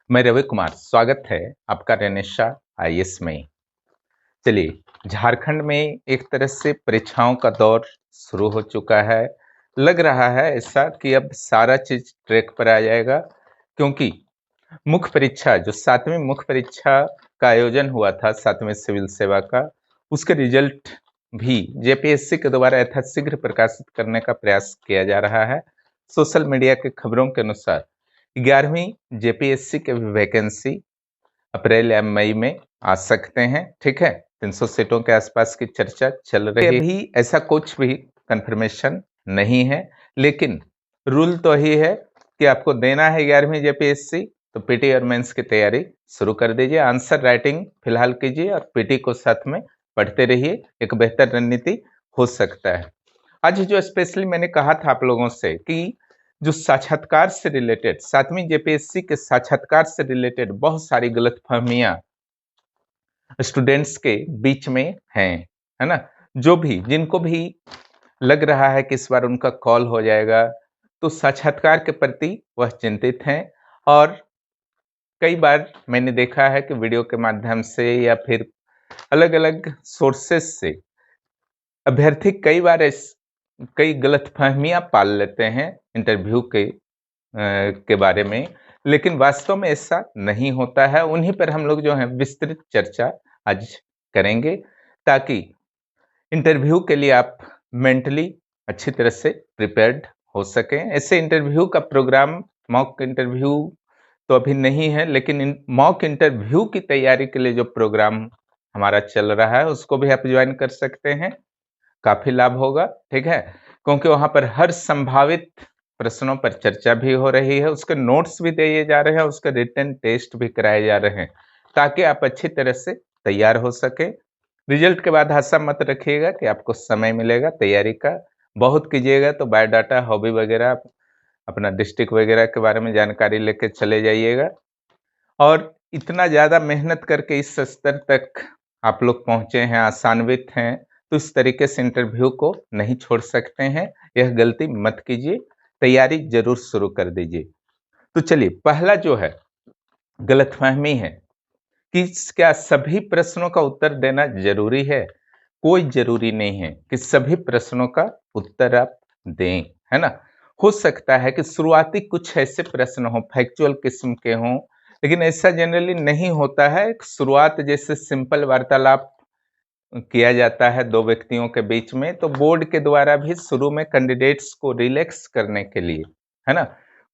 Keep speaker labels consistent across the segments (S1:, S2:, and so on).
S1: मैं रवि कुमार, स्वागत है आपका रेनेशा आईएएस में। चलिए, झारखंड में एक तरह से परीक्षाओं का दौर शुरू हो चुका है। लग रहा है ऐसा कि अब सारा चीज ट्रैक पर आ जाएगा, क्योंकि मुख्य परीक्षा जो 7वीं मुख्य परीक्षा का आयोजन हुआ था 7वीं सिविल सेवा का, उसके रिजल्ट भी जेपीएससी के द्वारा यथाशीघ्र प्रकाशित करने का प्रयास किया जा रहा है। सोशल मीडिया के खबरों के अनुसार 11वीं जेपीएससी के वैकेंसी अप्रैल या मई में आ सकते हैं। ठीक है, 300 सीटों के आसपास की चर्चा चल रही है। अभी ऐसा कुछ भी कंफर्मेशन नहीं है, लेकिन रूल तो ही है कि आपको देना है 11वीं जेपीएससी, तो पीटी और मेंस की तैयारी शुरू कर दीजिए। आंसर राइटिंग फिलहाल कीजिए और पीटी को साथ में पढ़ते रहिए, एक बेहतर रणनीति हो सकता है। आज जो स्पेशली मैंने कहा था आप लोगों से कि जो साक्षात्कार से रिलेटेड 7वीं जेपीएससी के साक्षात्कार से रिलेटेड बहुत सारी गलतफहमियां स्टूडेंट्स के बीच में हैं, है ना। जो भी जिनको भी लग रहा है कि इस बार उनका कॉल हो जाएगा, तो साक्षात्कार के प्रति वह चिंतित हैं। और कई बार मैंने देखा है कि वीडियो के माध्यम से या फिर अलग अलग सोर्सेस से अभ्यर्थी कई बार कई गलतफहमियां पाल लेते हैं इंटरव्यू के बारे में, लेकिन वास्तव में ऐसा नहीं होता है। उन्हीं पर हम लोग जो है विस्तृत चर्चा आज करेंगे, ताकि इंटरव्यू के लिए आप मेंटली अच्छी तरह से प्रिपेयर्ड हो सकें। ऐसे इंटरव्यू का प्रोग्राम मॉक इंटरव्यू तो अभी नहीं है, लेकिन मॉक इंटरव्यू की तैयारी के लिए जो प्रोग्राम हमारा चल रहा है उसको भी आप ज्वाइन कर सकते हैं। काफी लाभ होगा, ठीक है, क्योंकि वहां पर हर संभावित प्रश्नों पर चर्चा भी हो रही है, उसके नोट्स भी दिए जा रहे हैं, उसके रिटन टेस्ट भी कराए जा रहे हैं, ताकि आप अच्छी तरह से तैयार हो सके। रिजल्ट के बाद आशा मत रखिएगा कि आपको समय मिलेगा तैयारी का। बहुत कीजिएगा तो बायोडाटा, हॉबी वगैरह, अपना डिस्ट्रिक्ट वगैरह के बारे में जानकारी लेके चले जाइएगा। और इतना ज्यादा मेहनत करके इस स्तर तक आप लोग पहुंचे हैं, आसान्वित हैं, तो इस तरीके से इंटरव्यू को नहीं छोड़ सकते हैं। यह गलती मत कीजिए, तैयारी जरूर शुरू कर दीजिए। तो चलिए, पहला जो है गलतफहमी है कि क्या सभी प्रश्नों का उत्तर देना जरूरी है। कोई जरूरी नहीं है कि सभी प्रश्नों का उत्तर आप दें, है ना। हो सकता है कि शुरुआती कुछ ऐसे प्रश्न हो, फैक्चुअल किस्म के हों, लेकिन ऐसा जनरली नहीं होता है। एक शुरुआत जैसे सिंपल वार्तालाप किया जाता है दो व्यक्तियों के बीच में, तो बोर्ड के द्वारा भी शुरू में कैंडिडेट्स को रिलैक्स करने के लिए, है ना,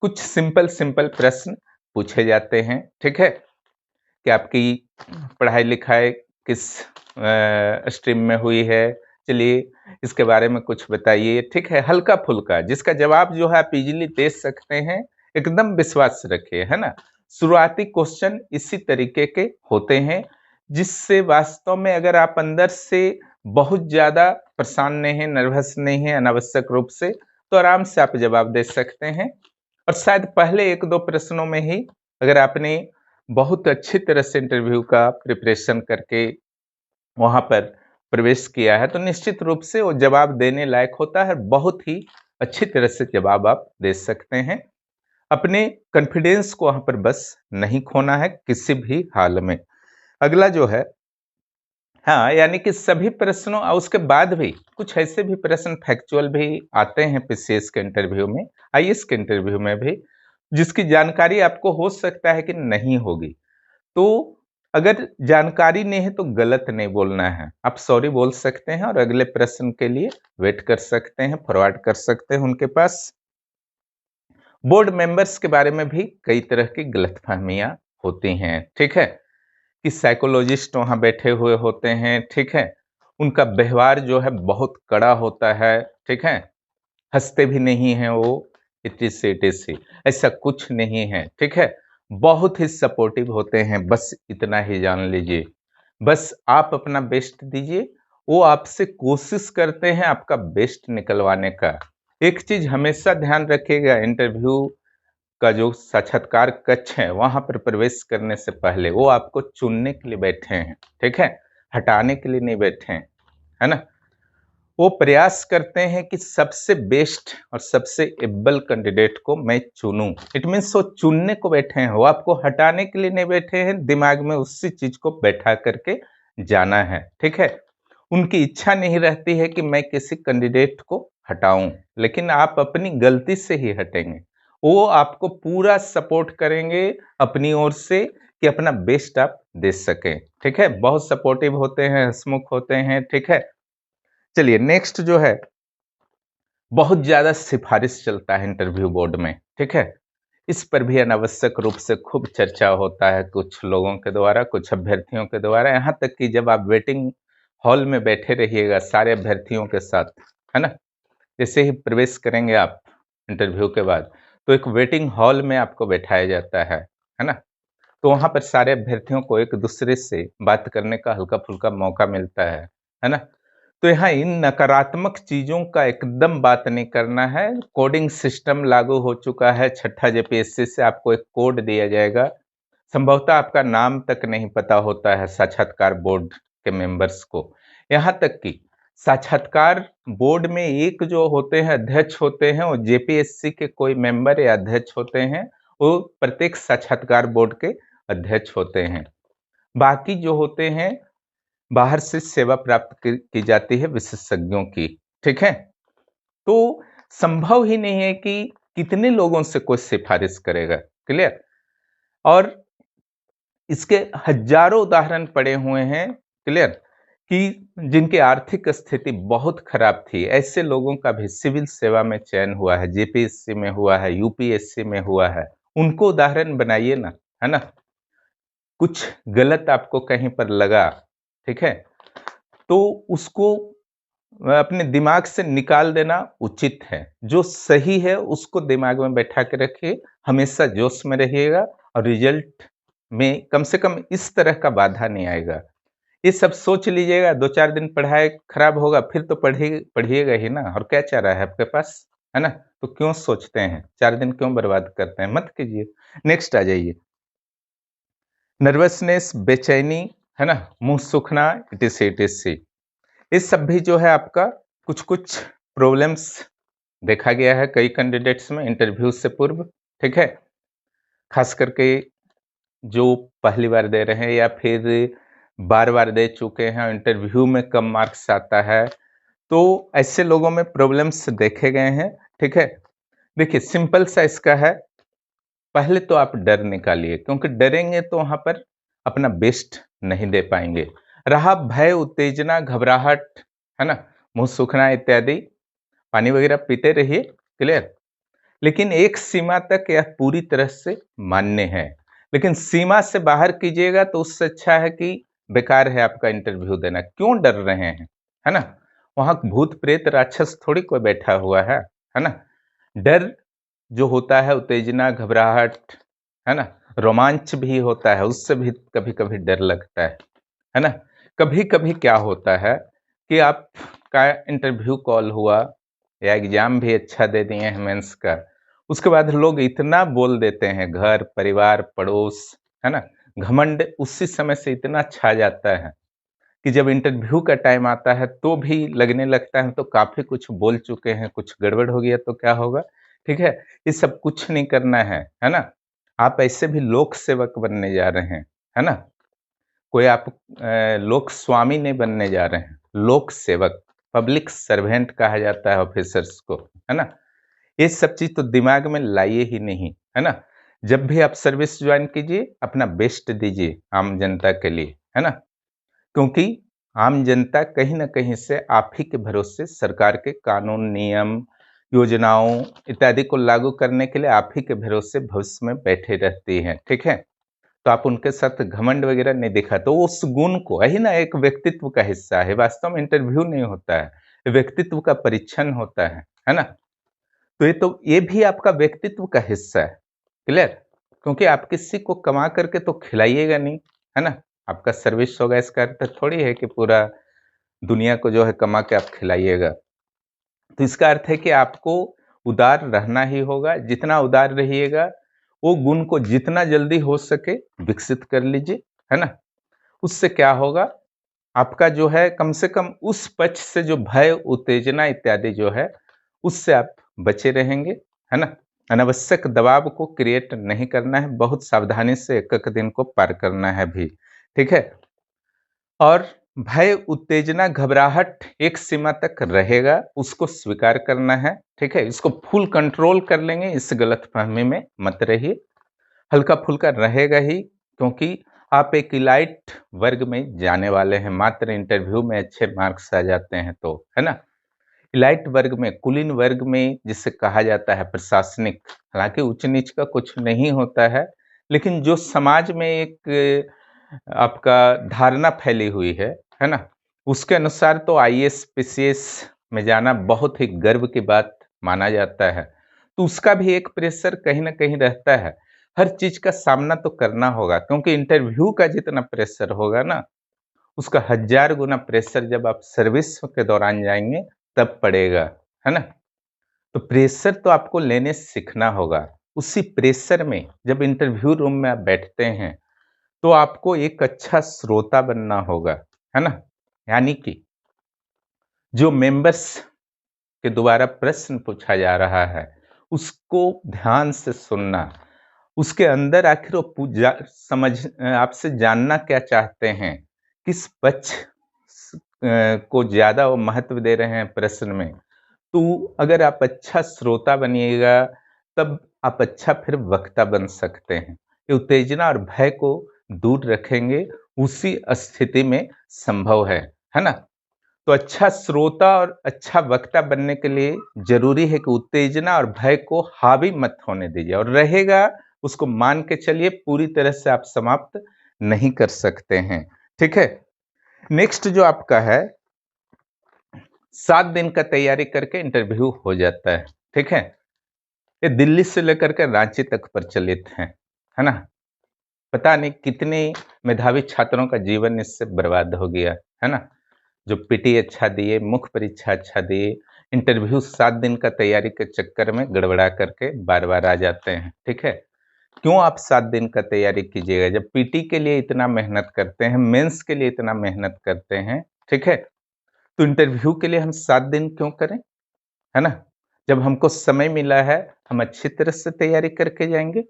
S1: कुछ सिंपल सिंपल प्रश्न पूछे जाते हैं। ठीक है, कि आपकी पढ़ाई लिखाई किस स्ट्रीम में हुई है, चलिए इसके बारे में कुछ बताइए। ठीक है, हल्का फुल्का, जिसका जवाब जो है आप इजीली दे सकते हैं, एकदम विश्वास रखिए, है ना। शुरुआती क्वेश्चन इसी तरीके के होते हैं, जिससे वास्तव में अगर आप अंदर से बहुत ज्यादा परेशान नहीं है, नर्वस नहीं है अनावश्यक रूप से, तो आराम से आप जवाब दे सकते हैं। और शायद पहले एक दो प्रश्नों में ही अगर आपने बहुत अच्छी तरह से इंटरव्यू का प्रिपरेशन करके वहां पर प्रवेश किया है, तो निश्चित रूप से वो जवाब देने लायक होता है। बहुत ही अच्छी तरह से जवाब आप दे सकते हैं। अपने कॉन्फिडेंस को वहां पर बस नहीं खोना है किसी भी हाल में। अगला जो है, हाँ, यानी कि सभी प्रश्नों और उसके बाद भी कुछ ऐसे भी प्रश्न फैक्चुअल भी आते हैं पीसीएस के इंटरव्यू में, आईएएस के इंटरव्यू में भी, जिसकी जानकारी आपको हो सकता है कि नहीं होगी। तो अगर जानकारी नहीं है तो गलत नहीं बोलना है, आप सॉरी बोल सकते हैं और अगले प्रश्न के लिए वेट कर सकते हैं, फॉरवर्ड कर सकते हैं उनके पास। बोर्ड मेंबर्स के बारे में भी कई तरह की गलतफहमियां होती हैं। ठीक है, कि साइकोलॉजिस्ट वहां बैठे हुए होते हैं, ठीक है, उनका व्यवहार जो है बहुत कड़ा होता है, ठीक है, हंसते भी नहीं हैं वो, इतनी ऐसा कुछ नहीं है। ठीक है, बहुत ही सपोर्टिव होते हैं, बस इतना ही जान लीजिए। बस आप अपना बेस्ट दीजिए, वो आपसे कोशिश करते हैं आपका बेस्ट निकलवाने का। एक चीज हमेशा ध्यान रखिएगा, इंटरव्यू का जो साक्षात्कार कक्ष है वहां पर प्रवेश करने से पहले वो आपको चुनने के लिए बैठे हैं, ठीक है, हटाने के लिए नहीं बैठे हैं, है ना। वो प्रयास करते हैं कि सबसे बेस्ट और सबसे एबल कैंडिडेट को मैं चुनूं। इट मीन्स वो चुनने को बैठे हैं, वो आपको हटाने के लिए नहीं बैठे हैं, दिमाग में उसी चीज को बैठा करके जाना है, ठीक है। उनकी इच्छा नहीं रहती है कि मैं किसी कैंडिडेट को हटाऊं, लेकिन आप अपनी गलती से ही हटेंगे। वो आपको पूरा सपोर्ट करेंगे अपनी ओर से कि अपना बेस्ट आप दे सकें, ठीक है। बहुत सपोर्टिव होते हैं, हंसमुख होते हैं, ठीक है। चलिए नेक्स्ट जो है, बहुत ज्यादा सिफारिश चलता है इंटरव्यू बोर्ड में, ठीक है। इस पर भी अनावश्यक रूप से खूब चर्चा होता है, कुछ लोगों के द्वारा, कुछ अभ्यर्थियों के द्वारा, यहाँ तक कि जब आप वेटिंग हॉल में बैठे रहिएगा सारे अभ्यर्थियों के साथ, है ना, जैसे ही प्रवेश करेंगे आप इंटरव्यू के बाद, तो एक वेटिंग हॉल में आपको बैठाया जाता है ना। तो वहां पर सारे अभ्यर्थियों को एक दूसरे से बात करने का हल्का फुल्का मौका मिलता है ना। तो यहाँ इन नकारात्मक चीजों का एकदम बात नहीं करना है। कोडिंग सिस्टम लागू हो चुका है, छठा जेपीएससी से आपको एक कोड दिया जाएगा, संभवतः आपका नाम तक नहीं पता होता है साक्षात्कार बोर्ड के मेंबर्स को। यहाँ तक कि साक्षात्कार बोर्ड में एक जो होते हैं अध्यक्ष होते हैं, वो जेपीएससी के कोई मेंबर या अध्यक्ष होते हैं, वो प्रत्येक साक्षात्कार बोर्ड के अध्यक्ष होते हैं। बाकी जो होते हैं बाहर से सेवा प्राप्त की जाती है विशेषज्ञों की, ठीक है। तो संभव ही नहीं है कि कितने लोगों से कोई सिफारिश करेगा, क्लियर। और इसके हजारों उदाहरण पड़े हुए हैं, क्लियर, कि जिनकी आर्थिक स्थिति बहुत खराब थी, ऐसे लोगों का भी सिविल सेवा में चयन हुआ है, जेपीएससी में हुआ है, यूपीएससी में हुआ है। उनको उदाहरण बनाइए ना, है ना। कुछ गलत आपको कहीं पर लगा, ठीक है, तो उसको अपने दिमाग से निकाल देना उचित है। जो सही है उसको दिमाग में बैठा के रखिए, हमेशा जोश में रहिएगा, और रिजल्ट में कम से कम इस तरह का बाधा नहीं आएगा। ये सब सोच लीजिएगा, 2-4 दिन पढ़ाई खराब होगा, फिर तो पढ़िएगा ही ना, और क्या चाह रहा है आपके पास, है ना। तो क्यों सोचते हैं, 4 दिन क्यों बर्बाद करते हैं, मत कीजिए। नेक्स्ट आ जाइए, नर्वसनेस, बेचैनी, है ना, मुंह सूखना, इटीसी। इस सब भी जो है आपका कुछ कुछ प्रॉब्लम्स देखा गया है कई कैंडिडेट्स में इंटरव्यू से पूर्व, ठीक है। खास करके जो पहली बार दे रहे हैं या फिर बार बार दे चुके हैं, इंटरव्यू में कम मार्क्स आता है, तो ऐसे लोगों में प्रॉब्लम्स देखे गए हैं, ठीक है। देखिए सिंपल सा इसका है, पहले तो आप डर निकालिए, क्योंकि डरेंगे तो वहां पर अपना बेस्ट नहीं दे पाएंगे। रहा भय, उत्तेजना, घबराहट, है ना, मुंह सूखना इत्यादि, पानी वगैरह पीते रहिए, क्लियर। लेकिन एक सीमा तक यह पूरी तरह से मान्य है, लेकिन सीमा से बाहर कीजिएगा तो उससे अच्छा है कि बेकार है आपका इंटरव्यू देना। क्यों डर रहे हैं, है ना, वहां भूत प्रेत राक्षस थोड़ी कोई बैठा हुआ है ना। डर जो होता है, उत्तेजना, घबराहट, है ना, रोमांच भी होता है, उससे भी कभी कभी डर लगता है ना। कभी कभी क्या होता है कि आपका इंटरव्यू कॉल हुआ या एग्जाम भी अच्छा दे दिए हैं मेंस का, उसके बाद लोग इतना बोल देते हैं, घर परिवार पड़ोस, है ना, घमंड उसी समय से इतना छा जाता है कि जब इंटरव्यू का टाइम आता है तो भी लगने लगता है तो काफी कुछ बोल चुके हैं, कुछ गड़बड़ हो गया तो क्या होगा, ठीक है। ये सब कुछ नहीं करना है ना। आप ऐसे भी लोक सेवक बनने जा रहे हैं, है ना। कोई आप लोक स्वामी नहीं बनने जा रहे हैं, लोक सेवक, पब्लिक सर्वेंट कहा जाता है ऑफिसर्स को, है ना। ये सब चीज तो दिमाग में लाइए ही नहीं, है ना। जब भी आप सर्विस ज्वाइन कीजिए अपना बेस्ट दीजिए आम जनता के लिए, है ना। क्योंकि आम जनता कहीं ना कहीं से आप ही के भरोसे सरकार के कानून, नियम, योजनाओं इत्यादि को लागू करने के लिए आप ही के भरोसे भविष्य में बैठे रहती है, ठीक है। तो आप उनके साथ घमंड वगैरह नहीं दिखा, तो उस गुण को, यही ना एक व्यक्तित्व का हिस्सा है, वास्तव में इंटरव्यू नहीं होता है, व्यक्तित्व का परीक्षण होता है ना। तो ये भी आपका व्यक्तित्व का हिस्सा है, क्लियर। क्योंकि आप किसी को कमा करके तो खिलाइएगा नहीं, है ना। आपका सर्विस होगा, इसका अर्थ थोड़ी है कि पूरा दुनिया को जो है कमा के आप खिलाइएगा। तो इसका अर्थ है कि आपको उदार रहना ही होगा। जितना उदार रहिएगा, वो गुण को जितना जल्दी हो सके विकसित कर लीजिए, है ना। उससे क्या होगा, आपका जो है कम से कम उस पक्ष से जो भय, उत्तेजना इत्यादि जो है, उससे आप बचे रहेंगे, है ना? अनावश्यक दबाव को क्रिएट नहीं करना है, बहुत सावधानी से एक-एक दिन को पार करना है भी, ठीक है? और भय, उत्तेजना, घबराहट एक सीमा तक रहेगा, उसको स्वीकार करना है, ठीक है? इसको फुल कंट्रोल कर लेंगे, इस गलतफ़हमी में मत रहिए। हल्का-फुल्का रहेगा ही, क्योंकि आप एक इलाइट वर्ग में जाने वाले हैं, मात्र इंटरव्यू में अच्छे मार्क्स आ जाते हैं तो, है ना? इलाइट वर्ग में, कुलीन वर्ग में जिसे कहा जाता है प्रशासनिक, हालाँकि ऊँच-नीच का कुछ नहीं होता है, लेकिन जो समाज में एक आपका धारणा फैली हुई है ना? उसके अनुसार तो आईएएस, पीसीएस में जाना बहुत ही गर्व की बात माना जाता है। तो उसका भी एक प्रेशर कहीं न कहीं रहता है। हर चीज़ का सामना तो करना होगा, क्योंकि इंटरव्यू का जितना प्रेशर होगा ना, उसका 1000 गुना प्रेशर जब आप सर्विस के दौरान जाएँगे, तब पड़ेगा, है ना? तो प्रेशर तो आपको लेने सीखना होगा। उसी प्रेशर में जब इंटरव्यू रूम में आप बैठते हैं, तो आपको एक अच्छा श्रोता बनना होगा, है ना? यानी कि जो मेंबर्स के द्वारा प्रश्न पूछा जा रहा है, उसको ध्यान से सुनना, उसके अंदर आखिर वो आपसे जानना क्या चाहते हैं, किस पक्ष को ज़्यादा वो महत्व दे रहे हैं प्रश्न में। तो अगर आप अच्छा श्रोता बनिएगा, तब आप अच्छा फिर वक्ता बन सकते हैं। ये उत्तेजना और भय को दूर रखेंगे, उसी स्थिति में संभव है ना? तो अच्छा श्रोता और अच्छा वक्ता बनने के लिए ज़रूरी है कि उत्तेजना और भय को हावी मत होने दीजिए, और रहेगा उसको मान के चलिए, पूरी तरह से आप समाप्त नहीं कर सकते हैं, ठीक है? नेक्स्ट जो आपका है, 7 दिन का तैयारी करके इंटरव्यू हो जाता है, ठीक है? ये दिल्ली से लेकर के रांची तक प्रचलित है ना? पता नहीं कितने मेधावी छात्रों का जीवन इससे बर्बाद हो गया, है ना? जो पीटी अच्छा दिए, मुख्य परीक्षा अच्छा दिए, इंटरव्यू 7 दिन का तैयारी के चक्कर में गड़बड़ा करके बार-बार आ जाते हैं, ठीक है? क्यों आप 7 दिन का तैयारी कीजिएगा, जब पीटी के लिए इतना मेहनत करते हैं, मेंस के लिए इतना मेहनत करते हैं, ठीक है? तो इंटरव्यू के लिए हम 7 दिन क्यों करें, है ना? जब हमको समय मिला है, हम अच्छी तरह से तैयारी करके जाएँगे,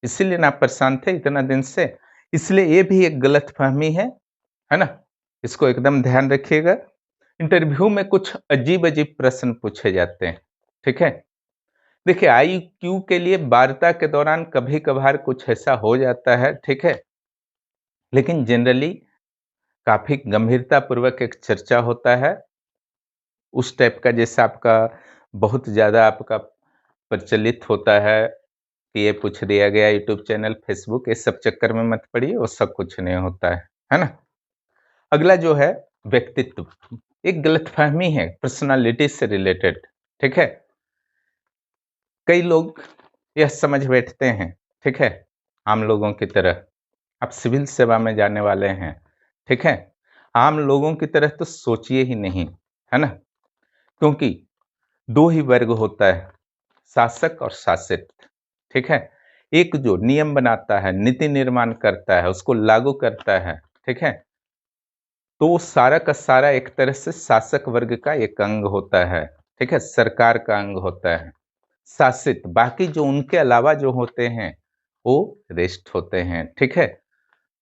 S1: इसीलिए ना परेशान थे इतना दिन से। इसलिए ये भी एक गलतफ़हमी है ना? इसको एकदम ध्यान रखिएगा। इंटरव्यू में कुछ अजीब-अजीब प्रश्न पूछे जाते हैं, ठीक है? देखिए, आईक्यू के लिए वार्ता के दौरान कभी-कभार कुछ ऐसा हो जाता है, ठीक है? लेकिन जनरली काफ़ी गंभीरतापूर्वक एक चर्चा होता है, उस टाइप का जैसा आपका बहुत ज़्यादा आपका प्रचलित होता है कि ये पूछ दिया गया यूट्यूब चैनल, फेसबुक, ये सब चक्कर में मत पड़िए, वो सब कुछ नहीं होता है ना? अगला जो है व्यक्तित्व, एक गलतफ़हमी है पर्सनैलिटी से रिलेटेड, ठीक है? कई लोग यह समझ बैठते हैं, ठीक है? आम लोगों की तरह, आप सिविल सेवा में जाने वाले हैं, ठीक है? आम लोगों की तरह तो सोचिए ही नहीं, है ना? क्योंकि 2 ही वर्ग होता है, शासक और शासित, ठीक है? एक जो नियम बनाता है, नीति निर्माण करता है, उसको लागू करता है, ठीक है? तो वो सारा का सारा एक तरह से शासक वर्ग का एक अंग होता है, ठीक है? सरकार का अंग होता है। शासित, बाकी जो उनके अलावा जो होते हैं, वो रेस्ट होते हैं, ठीक है?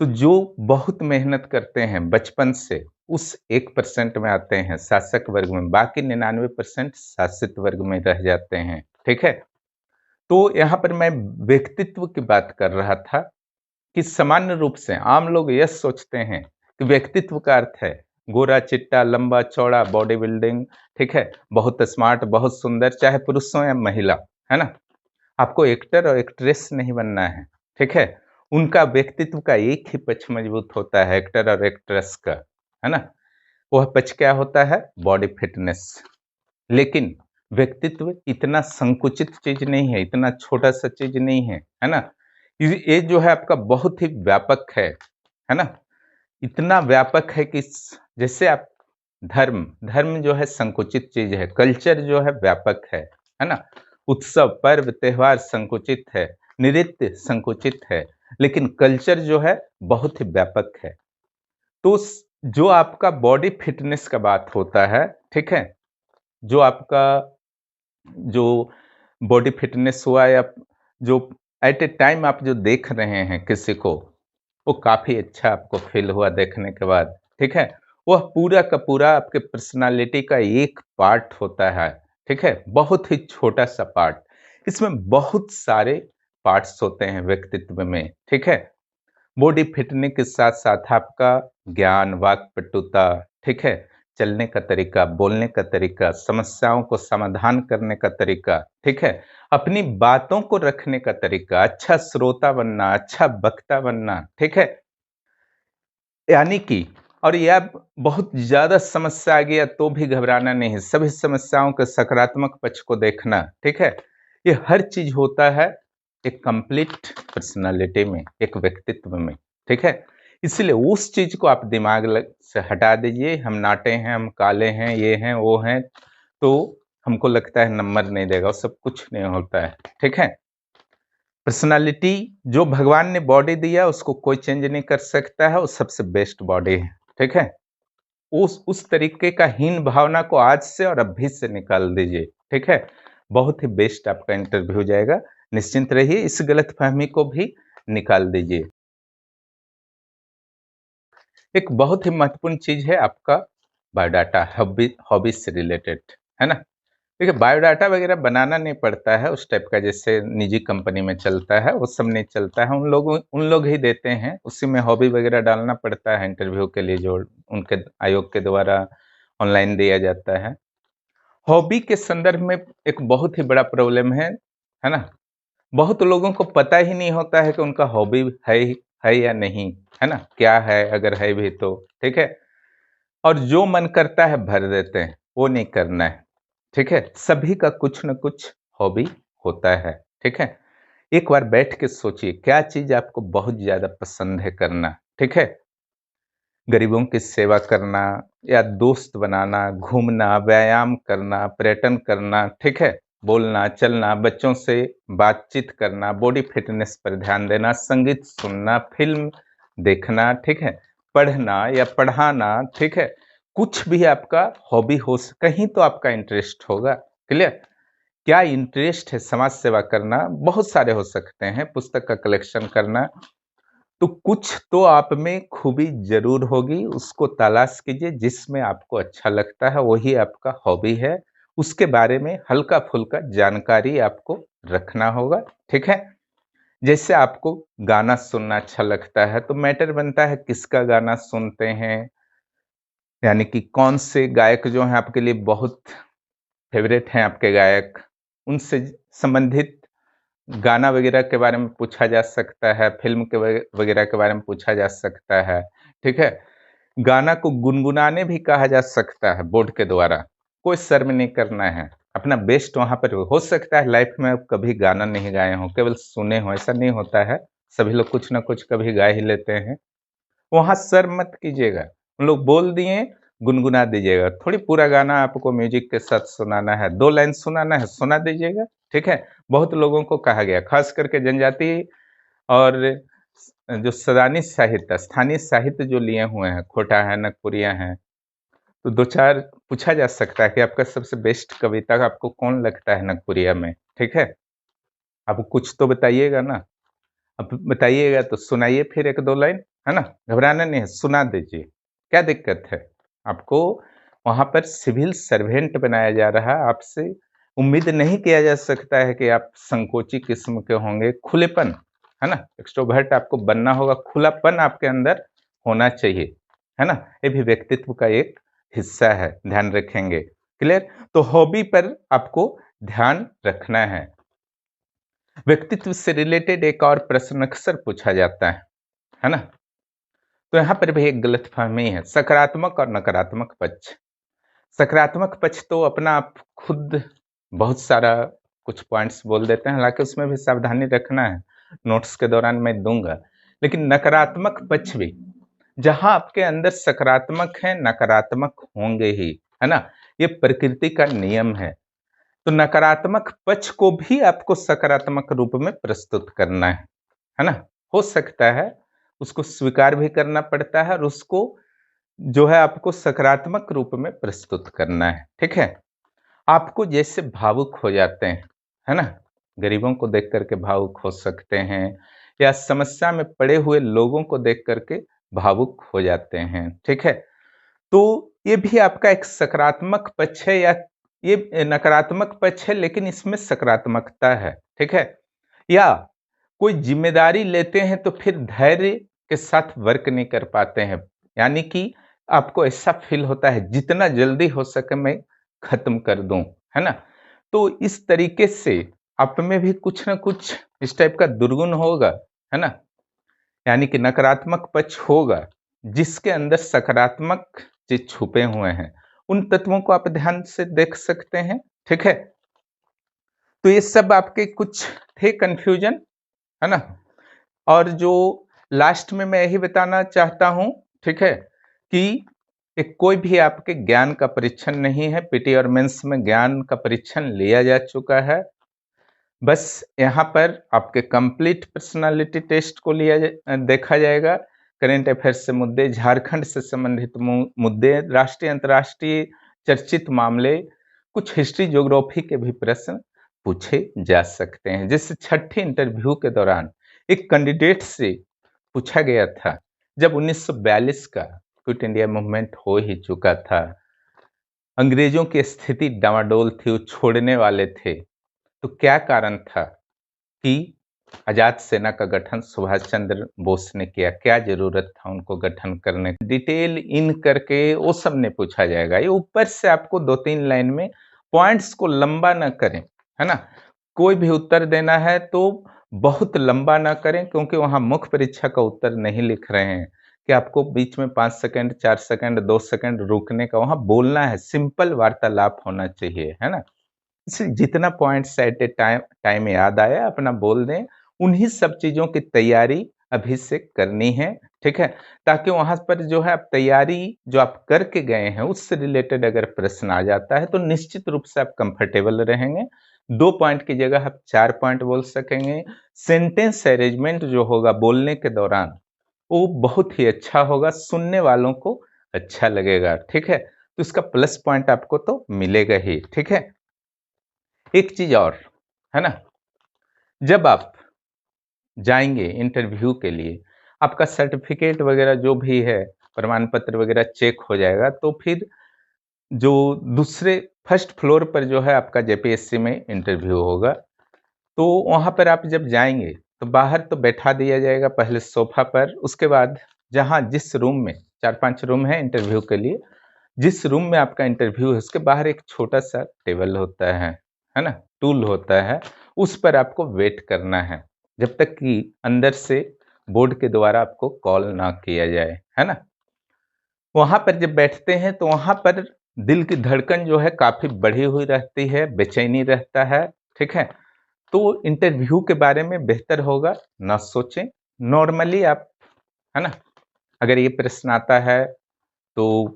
S1: तो जो बहुत मेहनत करते हैं बचपन से, उस 1% में आते हैं शासक वर्ग में, बाकी 99% शासित वर्ग में रह जाते हैं, ठीक है? तो यहाँ पर मैं व्यक्तित्व की बात कर रहा था कि सामान्य रूप से आम लोग यह सोचते हैं कि व्यक्तित्व का अर्थ है गोरा-चिट्टा, लंबा-चौड़ा, बॉडी बिल्डिंग, ठीक है? बहुत स्मार्ट, बहुत सुंदर, चाहे पुरुष हो या महिला, है ना? आपको एक्टर और एक्ट्रेस नहीं बनना है, ठीक है? उनका व्यक्तित्व का एक ही पक्ष मजबूत होता है एक्टर और एक्ट्रेस का, है ना? वह पक्ष क्या होता है? Body fitness. लेकिन व्यक्तित्व इतना संकुचित चीज़ नहीं है, इतना छोटा-सा चीज़ नहीं है ना? ये जो है आपका बहुत ही व्यापक है ना? इतना व्यापक है कि जैसे आप धर्म जो है संकुचित चीज़ है, कल्चर जो है व्यापक है ना? उत्सव, पर्व, त्योहार संकुचित है, नृत्य संकुचित है, लेकिन कल्चर जो है बहुत ही व्यापक है। तो जो आपका बॉडी फिटनेस का बात होता है, ठीक है? जो आपका जो बॉडी फिटनेस हुआ या जो एट ए टाइम आप जो देख रहे हैं किसी को, वो काफ़ी अच्छा आपको फ़ील हुआ देखने के बाद, ठीक है? वह पूरा का पूरा आपके पर्सनैलिटी का एक पार्ट होता है, ठीक है? बहुत ही छोटा-सा पार्ट। इसमें बहुत सारे पार्ट्स होते हैं व्यक्तित्व में, ठीक है? बॉडी फिटनेस के साथ-साथ आपका ज्ञान, वाक्पटुता, ठीक है? चलने का तरीका, बोलने का तरीका, समस्याओं को समाधान करने का तरीका, ठीक है? अपनी बातों को रखने का तरीका, अच्छा श्रोता बनना, अच्छा वक्ता बनना, ठीक है? यानी कि और या बहुत ज़्यादा समस्या आ गया तो भी घबराना नहीं, सभी समस्याओं के सकारात्मक पक्ष को देखना, ठीक है? ये हर चीज़ होता है एक कंप्लीट पर्सनैलिटी में, एक व्यक्तित्व में, ठीक है? इसलिए उस चीज़ को आप दिमाग से हटा दीजिए, हम नाटे हैं, हम काले हैं, ये हैं, वो हैं, तो हमको लगता है नंबर नहीं देगा, वो सब कुछ नहीं होता है, ठीक है? पर्सनालिटी जो भगवान ने बॉडी दिया उसको कोई चेंज नहीं कर सकता है, वो सबसे बेस्ट बॉडी है, ठीक है? उस तरीके का हीन भावना को आज से और अभी से निकाल दीजिए, ठीक है? बहुत ही बेस्ट आपका इंटरव्यू हो जाएगा। निश्चिंत रहिए, इस गलतफहमी को भी निकाल दीजिए। एक बहुत ही महत्वपूर्ण चीज़ है आपका बायोडाटा, हॉबीज से रिलेटेड, है ना? देखिए बायोडाटा वगैरह बनाना नहीं पड़ता है उस टाइप का, जैसे निजी कंपनी में चलता है वो सब नहीं चलता है, उन लोग ही देते हैं, उसी में हॉबी वगैरह डालना पड़ता है इंटरव्यू के लिए जो उनके आयोग के द्वारा ऑनलाइन दिया जाता है। हॉबी के संदर्भ में एक बहुत ही बड़ा प्रॉब्लम है ना? बहुत लोगों को पता ही नहीं होता है कि उनका हॉबी है या नहीं, है ना? क्या है अगर है भी तो, ठीक है? और जो मन करता है भर देते हैं, वो नहीं करना है, ठीक है? सभी का कुछ न कुछ हॉबी होता है, ठीक है? एक बार बैठ के सोचिए क्या चीज़ आपको बहुत ज़्यादा पसंद है करना, ठीक है? गरीबों की सेवा करना या दोस्त बनाना, घूमना, व्यायाम करना, पर्यटन करना, ठीक है? बोलना, चलना, बच्चों से बातचीत करना, बॉडी फिटनेस पर ध्यान देना, संगीत सुनना, फ़िल्म देखना, ठीक है? पढ़ना या पढ़ाना, ठीक है? कुछ भी आपका हॉबी हो स कहीं तो आपका इंटरेस्ट होगा, क्लियर? क्या इंटरेस्ट है समाज सेवा करना, बहुत सारे हो सकते हैं, पुस्तक का कलेक्शन करना, तो कुछ तो आप में खूबी ज़रूर होगी, उसको तलाश कीजिए, जिसमें आपको अच्छा लगता है, वही आपका हॉबी है। उसके बारे में हल्का-फुल्का जानकारी आपको रखना होगा, ठीक है? जैसे आपको गाना सुनना अच्छा लगता है, तो मैटर बनता है किसका गाना सुनते हैं, यानी कि कौन से गायक जो हैं आपके लिए बहुत फ़ेवरेट हैं आपके गायक, उनसे संबंधित गाना वगैरह के बारे में पूछा जा सकता है, फ़िल्म के वगैरह के बारे में पूछा जा सकता है, ठीक है? गाना को गुनगुनाने भी कहा जा सकता है बोर्ड के द्वारा, कोई शर्म नहीं करना है, अपना बेस्ट वहाँ पर हो सकता है लाइफ़ में आप कभी गाना नहीं गाए हों, केवल सुने हों, ऐसा नहीं होता है, सभी लोग कुछ न कुछ कभी गा ही लेते हैं। वहाँ शर्म मत कीजिएगा, उन लोग बोल दिए, गुनगुना दीजिएगा, थोड़ी पूरा गाना आपको म्यूज़िक के साथ सुनाना है, 2 लाइन सुनाना है, सुना दीजिएगा, ठीक है? बहुत लोगों को कहा गया, ख़ास करके जनजाति और जो सदानी साहित्य, स्थानीय साहित्य जो लिए हुए हैं, खोटा है, नगपुरिया हैं, तो 2-4 पूछा जा सकता है कि आपका सबसे बेस्ट कविता आपको कौन लगता है नगपुरिया में, ठीक है? आप कुछ तो बताइएगा ना, अब बताइएगा तो सुनाइए फिर 1-2 लाइन, है ना? घबराना नहीं है, सुना दीजिए, क्या दिक्कत है? आपको वहाँ पर सिविल सर्वेंट बनाया जा रहा है, आपसे उम्मीद नहीं किया जा सकता है कि आप संकोची किस्म के होंगे, खुलेपन, है ना? एक्स्ट्रोवर्ट आपको बनना होगा, खुलापन आपके अंदर होना चाहिए, है ना? ये भी व्यक्तित्व का एक हिस्सा है, ध्यान रखेंगे, क्लियर? तो हॉबी पर आपको ध्यान रखना है। व्यक्तित्व से रिलेटेड एक और प्रश्न अक्सर पूछा जाता है ना? तो यहाँ पर भी एक गलतफ़हमी है, सकारात्मक और नकारात्मक पक्ष। सकारात्मक पक्ष तो अपना आप खुद बहुत सारा कुछ पॉइंट्स बोल देते हैं, हालाँकि उसमें भी सावधानी रखना है, नोट्स के दौरान मैं दूँगा। लेकिन नकारात्मक पक्ष भी, जहाँ आपके अंदर सकारात्मक है, नकारात्मक होंगे ही, है ना? ये प्रकृति का नियम है। तो नकारात्मक पक्ष को भी आपको सकारात्मक रूप में प्रस्तुत करना है ना? हो सकता है उसको स्वीकार भी करना पड़ता है और उसको जो है आपको सकारात्मक रूप में प्रस्तुत करना है, ठीक है? आपको जैसे भावुक हो जाते हैं, है ना? गरीबों को देख कर के भावुक हो सकते हैं या समस्या में पड़े हुए लोगों को देख कर के भावुक हो जाते हैं, ठीक है? तो ये भी आपका एक सकारात्मक पक्ष है या ये नकारात्मक पक्ष है, लेकिन इसमें सकारात्मकता है, ठीक है? या कोई ज़िम्मेदारी लेते हैं तो फिर धैर्य के साथ वर्क नहीं कर पाते हैं। यानी कि आपको ऐसा फ़ील होता है जितना जल्दी हो सके मैं ख़त्म कर दूँ, है ना? तो इस तरीके से आप में भी कुछ न कुछ इस टाइप का दुर्गुण होगा, है ना? यानी कि नकारात्मक पक्ष होगा, जिसके अंदर सकारात्मक चीज़ छुपे हुए हैं। उन तत्वों को आप ध्यान से देख सकते हैं, ठीक है? तो ये सब आपके कुछ थे कन्फ्यूज़न, है ना? और जो लास्ट में मैं यही बताना चाहता हूँ, ठीक है? कि एक कोई भी आपके ज्ञान का परीक्षण नहीं है, पीटी और मेंस में ज्ञान का परीक्षण लिया जा चुका है। बस यहाँ पर आपके कंप्लीट पर्सनालिटी टेस्ट को देखा जाएगा, करंट अफेयर्स से मुद्दे, झारखंड से संबंधित मुद्दे, राष्ट्रीय अंतर्राष्ट्रीय चर्चित मामले, कुछ हिस्ट्री ज्योग्राफी के भी प्रश्न पूछे जा सकते हैं। जैसे छठी इंटरव्यू के दौरान एक कैंडिडेट से पूछा गया था, जब 1942 का क्विट इंडिया मूवमेंट हो ही चुका था, अंग्रेजों की स्थिति डामाडोल थी, वो छोड़ने वाले थे, तो क्या कारण था कि आजाद सेना का गठन सुभाष चंद्र बोस ने किया? क्या जरूरत था उनको गठन करने की? डिटेल इन करके वो सब ने पूछा जाएगा। ये ऊपर से आपको 2-3 लाइन में पॉइंट्स को लंबा ना करें, है ना? कोई भी उत्तर देना है तो बहुत लंबा ना करें, क्योंकि वहां मुख्य परीक्षा का उत्तर नहीं लिख रहे हैं कि आपको बीच में 5 सेकंड, 4 सेकंड, 2 सेकंड रुकने का, वहां बोलना है, सिंपल वार्तालाप होना चाहिए, है ना? जितना पॉइंट्स एट ए टाइम याद आया अपना बोल दें। उन्हीं सब चीज़ों की तैयारी अभी से करनी है, ठीक है? ताकि वहाँ पर जो है आप तैयारी जो आप करके गए हैं उससे रिलेटेड अगर प्रश्न आ जाता है तो निश्चित रूप से आप कंफर्टेबल रहेंगे। 2 पॉइंट की जगह आप 4 पॉइंट बोल सकेंगे। सेंटेंस अरेंजमेंट जो होगा बोलने के दौरान, वो बहुत ही अच्छा होगा, सुनने वालों को अच्छा लगेगा, ठीक है? तो इसका प्लस पॉइंट आपको तो मिलेगा ही, ठीक है? एक चीज और, है ना? जब आप जाएंगे इंटरव्यू के लिए, आपका सर्टिफिकेट वगैरह जो भी है, प्रमाण पत्र वगैरह चेक हो जाएगा, तो फिर जो दूसरे फर्स्ट फ्लोर पर जो है आपका जेपीएससी में इंटरव्यू होगा, तो वहां पर आप जब जाएंगे तो बाहर तो बैठा दिया जाएगा पहले सोफा पर, उसके बाद जहां जिस रूम में 4-5 रूम है इंटरव्यू के लिए, जिस रूम में आपका इंटरव्यू है उसके बाहर एक छोटा सा टेबल होता है ना? टूल होता है, उस पर आपको वेट करना है जब तक कि अंदर से बोर्ड के द्वारा आपको कॉल ना किया जाए, है ना? वहां पर जब बैठते हैं तो वहां पर दिल की धड़कन जो है काफी बढ़ी हुई रहती है, बेचैनी रहता है, ठीक है? तो इंटरव्यू के बारे में बेहतर होगा ना सोचें, नॉर्मली आप, है ना? अगर ये प्रश्न आता है तो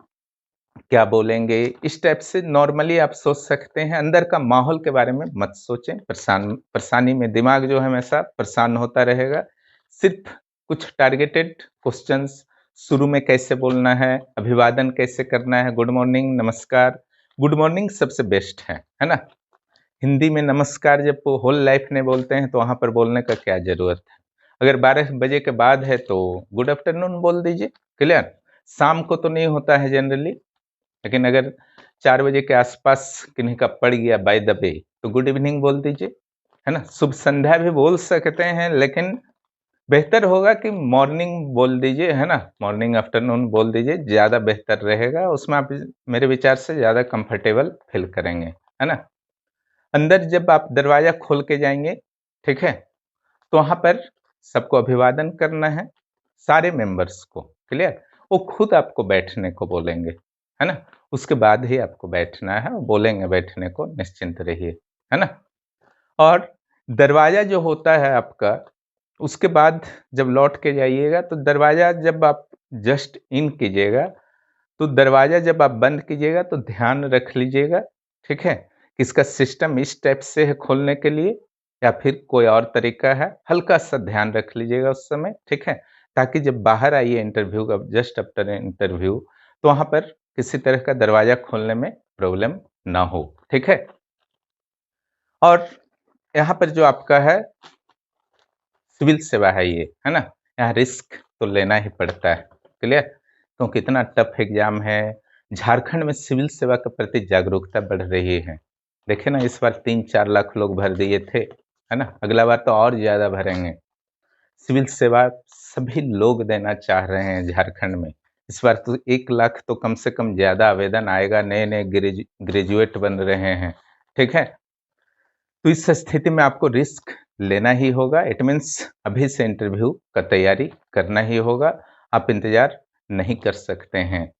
S1: क्या बोलेंगे, इस टाइप से नॉर्मली आप सोच सकते हैं। अंदर का माहौल के बारे में मत सोचें, परेशानी में दिमाग जो है हमेशा परेशान होता रहेगा। सिर्फ कुछ टारगेटेड क्वेश्चंस, शुरू में कैसे बोलना है, अभिवादन कैसे करना है, गुड मॉर्निंग, नमस्कार। गुड मॉर्निंग सबसे बेस्ट है ना? हिंदी में नमस्कार जब वो होल लाइफ नहीं बोलते हैं तो वहां पर बोलने का क्या जरूरत है? अगर 12 बजे के बाद है तो गुड आफ्टरनून बोल दीजिए, क्लियर? शाम को तो नहीं होता है जनरली, लेकिन अगर 4 बजे के आसपास किन्हीं का पड़ गया बाय द वे, तो गुड इवनिंग बोल दीजिए, है ना? शुभ संध्या भी बोल सकते हैं, लेकिन बेहतर होगा कि मॉर्निंग बोल दीजिए, है ना? मॉर्निंग आफ्टरनून बोल दीजिए, ज़्यादा बेहतर रहेगा। उसमें आप मेरे विचार से ज़्यादा कंफर्टेबल फील करेंगे, है ना? अंदर जब आप दरवाज़ा खोल के जाएँगे, ठीक है? तो वहाँ पर सबको अभिवादन करना है, सारे मेंबर्स को, क्लियर? वो खुद आपको बैठने को बोलेंगे, है ना? उसके बाद ही आपको बैठना है, वो बोलेंगे बैठने को, निश्चिंत रहिए, है ना? और दरवाज़ा जो होता है आपका, उसके बाद जब लौट के जाइएगा तो दरवाज़ा जब आप जस्ट इन कीजिएगा, तो दरवाज़ा जब आप बंद कीजिएगा तो ध्यान रख लीजिएगा, ठीक है? कि इसका सिस्टम इस टाइप से है खोलने के लिए या फिर कोई और तरीका है, हल्का-सा ध्यान रख लीजिएगा उस समय, ठीक है? ताकि जब बाहर आइए इंटरव्यू का जस्ट आफ्टर इंटरव्यू, तो वहां पर किसी तरह का दरवाजा खोलने में प्रॉब्लम ना हो। ठीक है। और यहाँ पर जो आपका है सिविल सेवा है, ये है ना, यहाँ रिस्क तो लेना ही पड़ता है। क्लियर। क्योंकि इतना टफ एग्जाम है। झारखंड में सिविल सेवा के प्रति जागरूकता बढ़ रही है। देखिए ना, इस बार 3-4 लाख लोग भर दिए थे, है ना, अगला बार तो और ज्यादा भरेंगे। सिविल सेवा सभी लोग देना चाह रहे हैं झारखंड में। इस बार तो 1 लाख तो कम से कम ज्यादा आवेदन आएगा, नए नए ग्रेजुएट बन रहे हैं। ठीक है। तो इस स्थिति में आपको रिस्क लेना ही होगा। इट मीन्स अभी से इंटरव्यू का तैयारी करना ही होगा, आप इंतजार नहीं कर सकते हैं।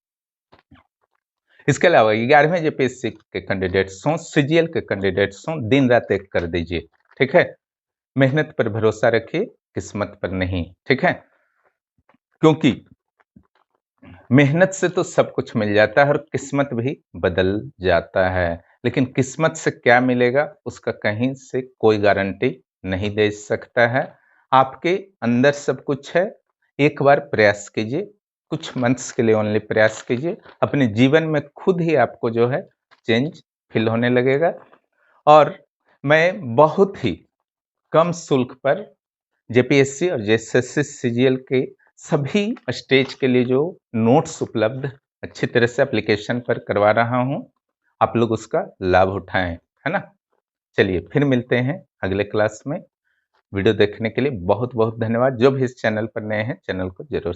S1: इसके अलावा 11वें जेपीएससी के कैंडिडेट्स हों, सीजीएल के कैंडिडेट्स हों, दिन रात एक कर दीजिए। ठीक है। मेहनत पर भरोसा रखिए, किस्मत पर नहीं। ठीक है। क्योंकि मेहनत से तो सब कुछ मिल जाता है और किस्मत भी बदल जाता है, लेकिन किस्मत से क्या मिलेगा उसका कहीं से कोई गारंटी नहीं दे सकता है। आपके अंदर सब कुछ है। एक बार प्रयास कीजिए, कुछ मंथ्स के लिए ओनली प्रयास कीजिए, अपने जीवन में खुद ही आपको जो है चेंज फील होने लगेगा। और मैं बहुत ही कम शुल्क पर जेपीएससी और जेएसएससी सीजीएल के सभी स्टेज के लिए जो नोट्स उपलब्ध अच्छी तरह से एप्लीकेशन पर करवा रहा हूं, आप लोग उसका लाभ उठाएं, है ना। चलिए फिर मिलते हैं अगले क्लास में। वीडियो देखने के लिए बहुत बहुत धन्यवाद। जो भी इस चैनल पर नए हैं, चैनल को जरूर